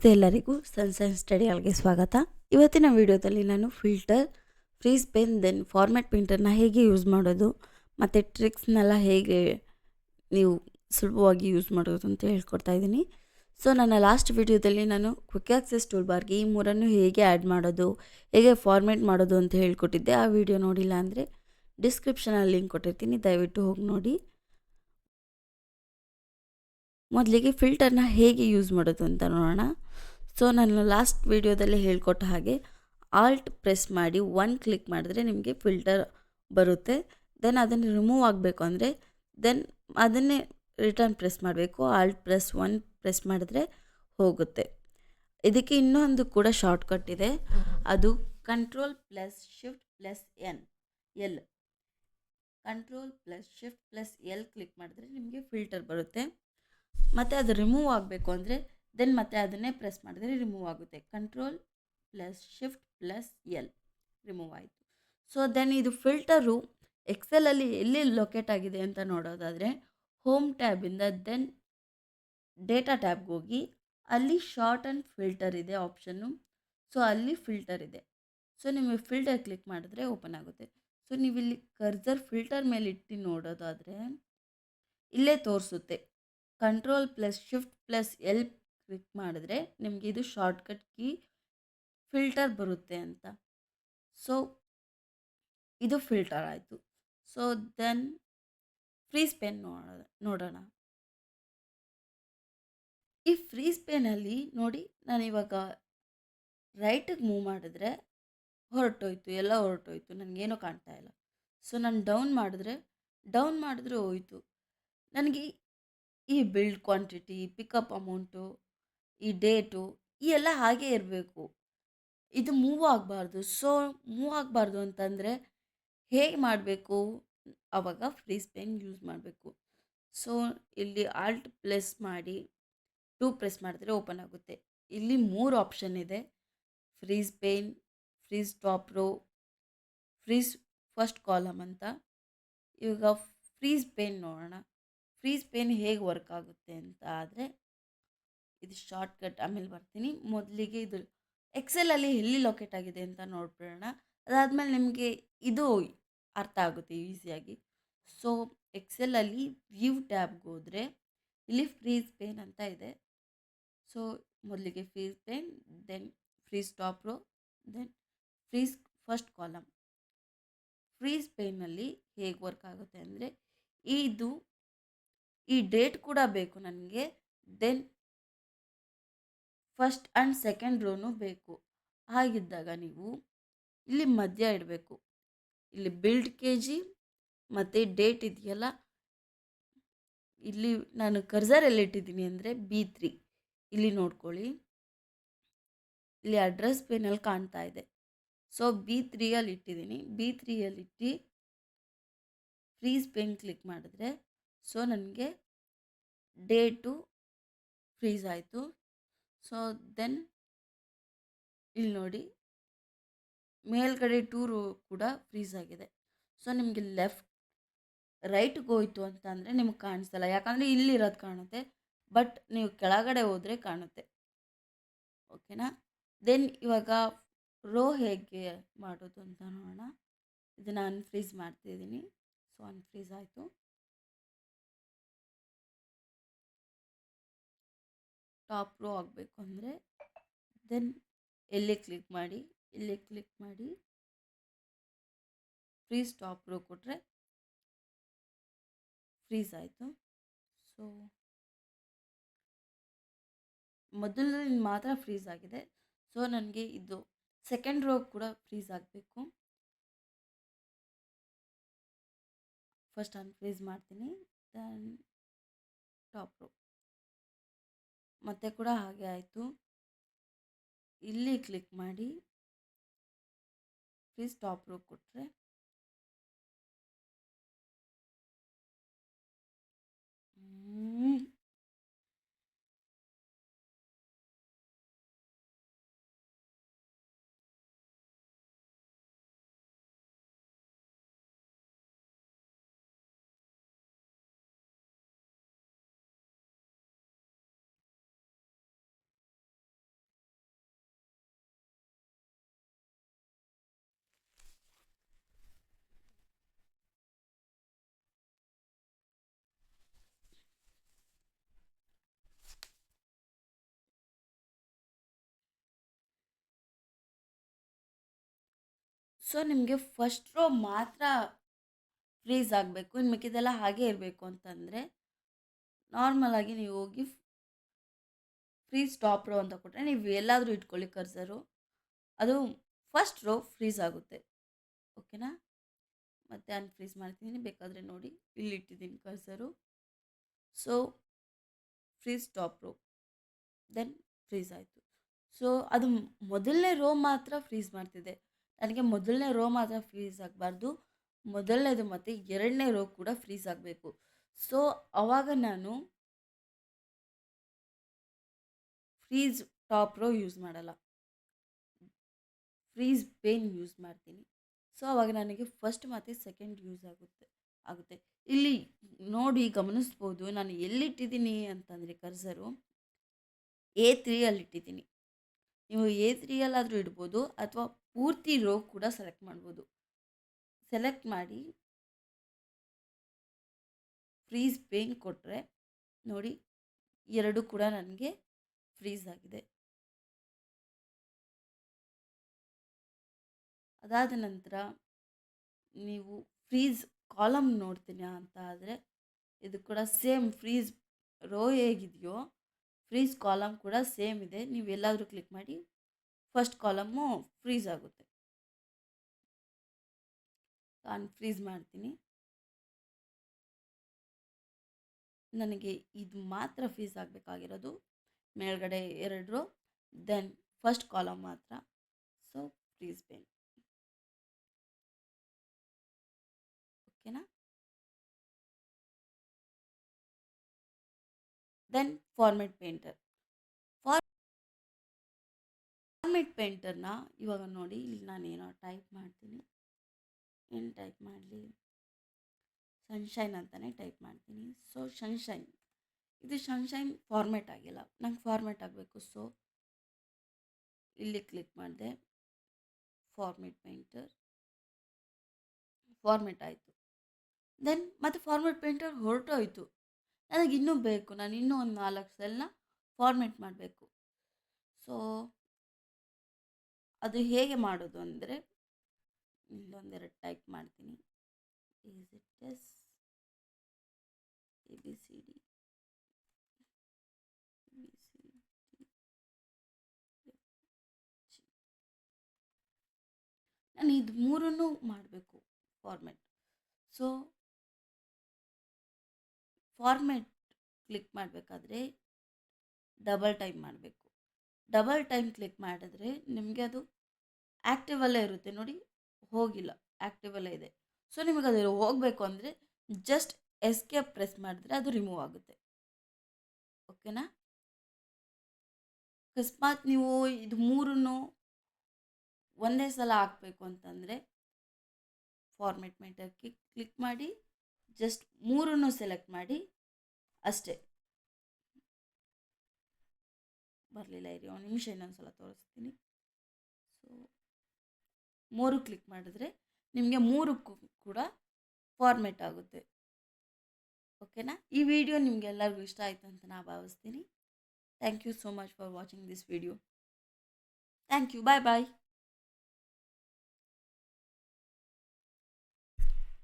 ನಮಸ್ತೆ ಎಲ್ಲರಿಗೂ ಸನ್ಸೈನ್ ಸ್ಟಡಿ ಹಾಲ್ಗೆ ಸ್ವಾಗತ. ಇವತ್ತಿನ ವಿಡಿಯೋದಲ್ಲಿ ನಾನು filter, freeze pane, then format ಪ್ರಿಂಟರ್ನ ಹೇಗೆ ಯೂಸ್ ಮಾಡೋದು ಮತ್ತು ಟ್ರಿಕ್ಸ್ನೆಲ್ಲ ಹೇಗೆ ನೀವು ಸುಲಭವಾಗಿ ಯೂಸ್ ಮಾಡೋದು ಅಂತ ಹೇಳ್ಕೊಡ್ತಾ ಇದ್ದೀನಿ. ಸೊ ನನ್ನ ಲಾಸ್ಟ್ ವಿಡಿಯೋದಲ್ಲಿ ನಾನು ಕ್ವಿಕ್ ಆಕ್ಸೆಸ್ ಟೂಲ್ ಬಾರ್ಗೆ ಈ ಮೂರನ್ನು ಹೇಗೆ ಆ್ಯಡ್ ಮಾಡೋದು, ಹೇಗೆ ಫಾರ್ಮ್ಯಾಟ್ ಮಾಡೋದು ಅಂತ ಹೇಳ್ಕೊಟ್ಟಿದ್ದೆ. ಆ ವಿಡಿಯೋ ನೋಡಿಲ್ಲ ಅಂದರೆ ಡಿಸ್ಕ್ರಿಪ್ಷನಲ್ಲಿ ಲಿಂಕ್ ಕೊಟ್ಟಿರ್ತೀನಿ, ದಯವಿಟ್ಟು ಹೋಗಿ ನೋಡಿ. ಮೊದಲಿಗೆ ಫಿಲ್ಟರ್ನ ಹೇಗೆ ಯೂಸ್ ಮಾಡೋದು ಅಂತ ನೋಡೋಣ. ಸೊ ನಾನು ಲಾಸ್ಟ್ ವಿಡಿಯೋದಲ್ಲಿ ಹೇಳ್ಕೊಟ್ಟ ಹಾಗೆ ಆಲ್ಟ್ ಪ್ರೆಸ್ ಮಾಡಿ ಕ್ಲಿಕ್ ಮಾಡಿದ್ರೆ ನಿಮಗೆ ಫಿಲ್ಟರ್ ಬರುತ್ತೆ. ದೆನ್ ಅದನ್ನು ರಿಮೂವ್ ಆಗಬೇಕು ಅಂದರೆ ಅದನ್ನೇ ರಿಟರ್ನ್ ಪ್ರೆಸ್ ಮಾಡಬೇಕು. ಆಲ್ಟ್ ಪ್ರೆಸ್ ಮಾಡಿದ್ರೆ ಹೋಗುತ್ತೆ. ಇದಕ್ಕೆ ಇನ್ನೊಂದು ಕೂಡ ಶಾರ್ಟ್ಕಟ್ ಇದೆ, ಅದು control plus shift plus L control plus shift plus L click ಮಾಡಿದ್ರೆ ನಿಮಗೆ ಫಿಲ್ಟರ್ ಬರುತ್ತೆ. ಮತ್ತು ಅದು ರಿಮೂವ್ ಆಗಬೇಕು ಅಂದರೆ ಮತ್ತೆ ಅದನ್ನೇ ಪ್ರೆಸ್ ಮಾಡಿದ್ರೆ ರಿಮೂವ್ ಆಗುತ್ತೆ. Control plus shift plus L remove ಆಯಿತು. ಸೊ ದೆನ್ ಇದು ಫಿಲ್ಟರು ಎಕ್ಸೆಲಲ್ಲಿ ಎಲ್ಲಿ ಲೊಕೇಟ್ ಆಗಿದೆ ಅಂತ ನೋಡೋದಾದರೆ ಹೋಮ್ ಟ್ಯಾಬಿಂದ ದೆನ್ ಡೇಟಾ ಟ್ಯಾಬ್ಗೆ ಹೋಗಿ ಅಲ್ಲಿ ಶಾರ್ಟ್ ಆ್ಯಂಡ್ ಫಿಲ್ಟರ್ ಇದೆ ಆಪ್ಷನ್ನು. ಸೊ ಅಲ್ಲಿ ಫಿಲ್ಟರ್ ಇದೆ. ಸೊ ನಿಮಗೆ ಫಿಲ್ಟರ್ ಕ್ಲಿಕ್ ಮಾಡಿದ್ರೆ ಓಪನ್ ಆಗುತ್ತೆ. ಸೊ ನೀವು ಇಲ್ಲಿ ಕರ್ಸರ್ ಫಿಲ್ಟರ್ ಮೇಲೆ ಇಟ್ಟು ನೋಡೋದಾದರೆ ಇಲ್ಲೇ ತೋರಿಸುತ್ತೆ. Control plus shift plus L click ಮಾಡಿದ್ರೆ ನಿಮಗೆ ಇದು ಶಾರ್ಟ್ಕಟ್ ಕೀ ಫಿಲ್ಟರ್ ಬರುತ್ತೆ ಅಂತ. ಸೊ ಇದು ಫಿಲ್ಟರ್ ಆಯಿತು. ಸೊ ದೆನ್ ಫ್ರೀಸ್ ಪೆನ್ ನೋಡೋಣ. ಈ ಫ್ರೀಸ್ ಪೆನ್ನಲ್ಲಿ ನೋಡಿ, ನಾನಿವಾಗ ರೈಟಿಗೆ ಮೂವ್ ಮಾಡಿದ್ರೆ ಎಲ್ಲ ಹೊರಟೋಯ್ತು, ನನಗೇನೋ ಕಾಣ್ತಾ ಇಲ್ಲ. ಸೊ ನಾನು ಡೌನ್ ಮಾಡಿದ್ರೆ ಹೋಯಿತು. ನನಗೆ ಈ ಬಿಲ್ಡ್ ಕ್ವಾಂಟಿಟಿ, ಪಿಕಪ್ ಅಮೌಂಟು, ಈ ಡೇಟು ಈ ಎಲ್ಲ ಹಾಗೇ ಇರಬೇಕು, ಇದು ಮೂವ್ ಆಗಬಾರ್ದು. ಸೊ ಮೂವ್ ಆಗಬಾರ್ದು ಅಂತಂದರೆ ಹೇಗೆ ಮಾಡಬೇಕು, ಆವಾಗ ಫ್ರೀಸ್ ಪೆನ್ ಯೂಸ್ ಮಾಡಬೇಕು. ಸೊ ಇಲ್ಲಿ ಆಲ್ಟ್ ಪ್ರೆಸ್ ಮಾಡಿ ಪ್ರೆಸ್ ಮಾಡಿದ್ರೆ ಓಪನ್ ಆಗುತ್ತೆ. ಇಲ್ಲಿ 3 ಆಪ್ಷನ್ ಇದೆ, freeze pane, freeze top row, freeze first column ಅಂತ. ಇವಾಗ ಫ್ರೀಸ್ ಪೆನ್ ನೋಡೋಣ. ಫ್ರೀಸ್ ಪೆನ್ ಹೇಗೆ ವರ್ಕ್ ಆಗುತ್ತೆ ಅಂತ ಆದರೆ ಇದು ಶಾರ್ಟ್ಕಟ್ ಆಮೇಲೆ ಬರ್ತೀನಿ. ಮೊದಲಿಗೆ ಇದು ಎಕ್ಸೆಲಲ್ಲಿ ಎಲ್ಲಿ ಲೊಕೇಟ್ ಆಗಿದೆ ಅಂತ ನೋಡ್ಬಿಡೋಣ. ಅದಾದಮೇಲೆ ನಿಮಗೆ ಇದು ಅರ್ಥ ಆಗುತ್ತೆ ಈಸಿಯಾಗಿ. ಸೊ ಎಕ್ಸೆಲಲ್ಲಿ ವ್ಯೂ ಟ್ಯಾಬ್ಗೆ ಹೋದರೆ ಇಲ್ಲಿ ಫ್ರೀಸ್ ಪೆನ್ ಅಂತ ಇದೆ. ಸೊ ಮೊದಲಿಗೆ freeze pane, then freeze top row, then freeze first column. Freeze ಪೆನ್ನಲ್ಲಿ ಹೇಗೆ ವರ್ಕ್ ಆಗುತ್ತೆ ಅಂದರೆ ಈ ಡೇಟ್ ಕೂಡ ಬೇಕು ನನಗೆ, ದೆನ್ ಫಸ್ಟ್ ಆ್ಯಂಡ್ ಸೆಕೆಂಡ್ ರೋನು ಬೇಕು. ಹಾಗಿದ್ದಾಗ ನೀವು ಇಲ್ಲಿ ಮಧ್ಯ ಇಡಬೇಕು. ಇಲ್ಲಿ ಬಿಲ್ಡ್ KG ಮತ್ತು ಡೇಟ್ ಇದೆಯಲ್ಲ, ಇಲ್ಲಿ ನಾನು ಕರ್ಸರ್ ಎಲ್ಲಿಟ್ಟಿದ್ದೀನಿ ಅಂದರೆ B3 ಇಲ್ಲಿ ನೋಡ್ಕೊಳ್ಳಿ. ಇಲ್ಲಿ ಅಡ್ರೆಸ್ ಪೆನಲ್ಲಿ ಕಾಣ್ತಾ ಇದೆ. ಸೊ B3 ಇಟ್ಟಿದ್ದೀನಿ. B3 ಇಟ್ಟು ಫ್ರೀಸ್ ಪೆನ್ ಕ್ಲಿಕ್ ಮಾಡಿದ್ರೆ ಸೊ ನನಗೆ ಡೇಟು ಫ್ರೀಸ್ ಆಯಿತು. ಸೊ ದೆನ್ ಇಲ್ಲಿ ನೋಡಿ ಮೇಲ್ಗಡೆ 2 ರೋ ಕೂಡ ಫ್ರೀಸ್ ಆಗಿದೆ. ಸೊ ನಿಮಗೆ ರೈಟ್ಗೆ ಹೋಯ್ತು ಅಂತ ಅಂದರೆ ನಿಮಗೆ ಕಾಣಿಸಲ್ಲ, ಯಾಕಂದರೆ ಇಲ್ಲಿರೋದು ಕಾಣುತ್ತೆ, ಬಟ್ ನೀವು ಕೆಳಗಡೆ ಹೋದರೆ ಕಾಣುತ್ತೆ. ಓಕೆನಾ? ದೆನ್ ಇವಾಗ ರೋ ಹೇಗೆ ಮಾಡೋದು ಅಂತ ನೋಡೋಣ. ಇದನ್ನು ಅನ್ಫ್ರೀಸ್ ಮಾಡ್ತಿದ್ದೀನಿ. ಸೊ ಅನ್ಫ್ರೀಸ್ ಆಯಿತು. ಟಾಪ್ ರೋ ಆಗಬೇಕು ಅಂದರೆ ದೆನ್ ಇಲ್ಲೇ ಕ್ಲಿಕ್ ಮಾಡಿ ಫ್ರೀಸ್ ಟಾಪ್ ರೋ ಕೊಟ್ಟರೆ ಫ್ರೀಸ್ ಆಯಿತು. ಸೊ ಮೊದಲನೇ ಮಾತ್ರ ಫ್ರೀಸ್ ಆಗಿದೆ. ಸೊ ನನಗೆ ಇದು ಸೆಕೆಂಡ್ ರೋ ಕೂಡ ಫ್ರೀಸ್ ಆಗಬೇಕು. ಫಸ್ಟ್ ಅನ್ಫ್ರೀಸ್ ಮಾಡ್ತೀನಿ, ದೆನ್ ಟಾಪ್ ರೋ ಮತ್ತೆ ಕೂಡ ಹಾಗೆ ಆಯಿತು. ಇಲ್ಲಿ ಕ್ಲಿಕ್ ಮಾಡಿ ಫ್ರೀಸ್ ಟಾಪ್ ರೋ ಕೊಟ್ಟರೆ ಸೊ ನಿಮಗೆ ಫಸ್ಟ್ ರೋ ಮಾತ್ರ ಫ್ರೀಸ್ ಆಗಬೇಕು, ಇನ್ನು ಮಿಕ್ಕಿದೆಲ್ಲ ಹಾಗೇ ಇರಬೇಕು ಅಂತಂದರೆ ನಾರ್ಮಲಾಗಿ ನೀವು ಹೋಗಿ ಫ್ರೀಸ್ ಟಾಪ್ ರೋ ಅಂತ ಕೊಟ್ಟರೆ ನೀವು ಎಲ್ಲಾದರೂ ಇಟ್ಕೊಳ್ಳಿ ಕರ್ಸರು, ಅದು ಫಸ್ಟ್ ರೋ ಫ್ರೀಸ್ ಆಗುತ್ತೆ. ಓಕೆನಾ? ಮತ್ತೆ ಅನ್ಫ್ರೀಸ್ ಮಾಡ್ತಿದ್ದೀನಿ, ಬೇಕಾದರೆ ನೋಡಿ ಇಲ್ಲಿ ಇಟ್ಟಿದ್ದೀನಿ cursor. So freeze top row, then freeze ಆಯಿತು. ಸೊ ಅದು ಮೊದಲನೇ ರೋ ಮಾತ್ರ ಫ್ರೀಸ್ ಮಾಡ್ತಿದೆ. ನನಗೆ ಮೊದಲನೇ ರೋ ಮಾತ್ರ ಫ್ರೀಸ್ ಆಗಬಾರ್ದು, ಮೊದಲನೇದು ಮತ್ತು ಎರಡನೇ ರೋ ಕೂಡ ಫ್ರೀಸ್ ಆಗಬೇಕು. ಸೊ ಆವಾಗ ನಾನು ಫ್ರೀಸ್ ಟಾಪ್ ರೋ ಯೂಸ್ ಮಾಡಲ್ಲ, ಫ್ರೀಸ್ ಪೇನ್ ಯೂಸ್ ಮಾಡ್ತೀನಿ. ಸೊ ಆವಾಗ ನನಗೆ ಫಸ್ಟ್ ಮತ್ತು ಸೆಕೆಂಡ್ ಯೂಸ್ ಆಗುತ್ತೆ. ಇಲ್ಲಿ ನೋಡಿ ಗಮನಿಸ್ಬೋದು ನಾನು ಎಲ್ಲಿಟ್ಟಿದ್ದೀನಿ ಅಂತಂದರೆ ಕರ್ಸರು A3 ಇಟ್ಟಿದ್ದೀನಿ. ನೀವು A3 ಅಲ್ಲಾದರೂ ಇಡ್ಬೋದು ಅಥವಾ ಪೂರ್ತಿ ರೋ ಕೂಡ ಸೆಲೆಕ್ಟ್ ಮಾಡ್ಬೋದು. ಸೆಲೆಕ್ಟ್ ಮಾಡಿ ಫ್ರೀಸ್ ಪೇನ್ ಕೊಟ್ಟರೆ ನೋಡಿ ಎರಡು ಕೂಡ ನನಗೆ ಫ್ರೀಸ್ ಆಗಿದೆ. ಅದಾದ ನಂತರ ನೀವು ಫ್ರೀಸ್ ಕಾಲಮ್ ನೋಡ್ತೀನಿ ಅಂತ ಆದರೆ ಇದು ಕೂಡ ಸೇಮ್ ಫ್ರೀಸ್ ರೋ ಹೇಗಿದೆಯೋ ಫ್ರೀಸ್ ಕಾಲಮ್ ಕೂಡ ಸೇಮ್ ಇದೆ. ನೀವು ಎಲ್ಲಾದರೂ ಕ್ಲಿಕ್ ಮಾಡಿ ಫಸ್ಟ್ ಕಾಲಮ್ಮು ಫ್ರೀಸ್ ಆಗುತ್ತೆ. ನಾನು ಫ್ರೀಸ್ ಮಾಡ್ತೀನಿ. ನನಗೆ ಇದು ಮಾತ್ರ ಫ್ರೀಸ್ ಆಗಬೇಕಾಗಿರೋದು, ಮೇಲ್ಗಡೆ ಎರಡು ರೋ, ದೆನ್ ಫಸ್ಟ್ ಕಾಲಮ್ ಮಾತ್ರ. So freeze pane. ಓಕೆನಾ? Then format painter. ಫಾರ್ಮೆಟ್ ಪೇಂಟರ್ನ ಇವಾಗ ನೋಡಿ ಇಲ್ಲಿ ನಾನೇನೋ ಟೈಪ್ ಮಾಡ್ತೀನಿ. ಏನು ಟೈಪ್ ಮಾಡಲಿ? ಸನ್ಶೈನ್ ಅಂತಲೇ ಟೈಪ್ ಮಾಡ್ತೀನಿ. ಸೊ ಸನ್ಶೈನ್, ಇದು ಸನ್ಶೈನ್ ಫಾರ್ಮೆಟ್ ಆಗಿಲ್ಲ, ನಂಗೆ ಫಾರ್ಮೆಟ್ ಆಗಬೇಕು. ಸೊ ಇಲ್ಲಿ ಕ್ಲಿಕ್ ಮಾಡಿದೆ, ಫಾರ್ಮೆಟ್ ಪೇಂಟರ್, ಫಾರ್ಮೆಟ್ ಆಯಿತು. ದೆನ್ ಮತ್ತೆ ಫಾರ್ಮೆಟ್ ಪೇಂಟರ್ ಹೊರಟೋಯ್ತು. ನನಗೆ ಇನ್ನೂ ಬೇಕು, ನಾನು ಇನ್ನೂ ಒಂದು 4 ಸೆಲ್ನ ಫಾರ್ಮೆಟ್ ಮಾಡಬೇಕು. ಸೊ ಅದು ಹೇಗೆ ಮಾಡೋದು ಅಂದರೆ ಇಲ್ಲೊಂದೆರಡು ಟೈಪ್ ಮಾಡ್ತೀನಿ. EZS ABCD ನಾನು ಇದು ಮೂರನ್ನು ಮಾಡಬೇಕು ಫಾರ್ಮೆಟ್. ಸೊ ಫಾರ್ಮೆಟ್ ಕ್ಲಿಕ್ ಮಾಡಬೇಕಾದ್ರೆ ಡಬಲ್ ಟೈಪ್ ಮಾಡಬೇಕು. ಡಬಲ್ ಟೈಮ್ ಕ್ಲಿಕ್ ಮಾಡಿದ್ರೆ ನಿಮಗೆ ಅದು ಆ್ಯಕ್ಟಿವಲ್ಲೇ ಇರುತ್ತೆ. ನೋಡಿ ಹೋಗಿಲ್ಲ, ಆ್ಯಕ್ಟಿವಲ್ಲೇ ಇದೆ. ಸೊ ನಿಮಗೆ ಅದು ಹೋಗಬೇಕು ಅಂದರೆ ಜಸ್ಟ್ ಎಸ್ಕೇಪ್ ಪ್ರೆಸ್ ಮಾಡಿದ್ರೆ ಅದು ರಿಮೂವ್ ಆಗುತ್ತೆ. ಓಕೆನಾ? ಅಕಸ್ಮಾತ್ ನೀವು ಇದು ಮೂರನ್ನು ಒಂದೇ ಸಲ ಹಾಕಬೇಕು ಅಂತಂದರೆ ಫಾರ್ಮೆಟ್ ಮೇಟರ್ಗೆ ಕ್ಲಿಕ್ ಮಾಡಿ ಜಸ್ಟ್ ಮೂರನ್ನು ಸೆಲೆಕ್ಟ್ ಮಾಡಿ ಅಷ್ಟೇ. ಬರಲಿಲ್ಲ, ಇರಿ ಒಂದು ನಿಮಿಷ ಇನ್ನೊಂದು ಸಲ ತೋರಿಸ್ತೀನಿ. ಸೊ 3 ಕ್ಲಿಕ್ ಮಾಡಿದ್ರೆ ನಿಮಗೆ 3 ಕೂಡ ಫಾರ್ಮೆಟ್ ಆಗುತ್ತೆ. ಓಕೆನಾ? ಈ ವಿಡಿಯೋ ನಿಮಗೆಲ್ಲರಿಗೂ ಇಷ್ಟ ಆಯಿತು ಅಂತ ನಾನು ಭಾವಿಸ್ತೀನಿ. Thank you so much for watching this video. Thank you. Bye bye.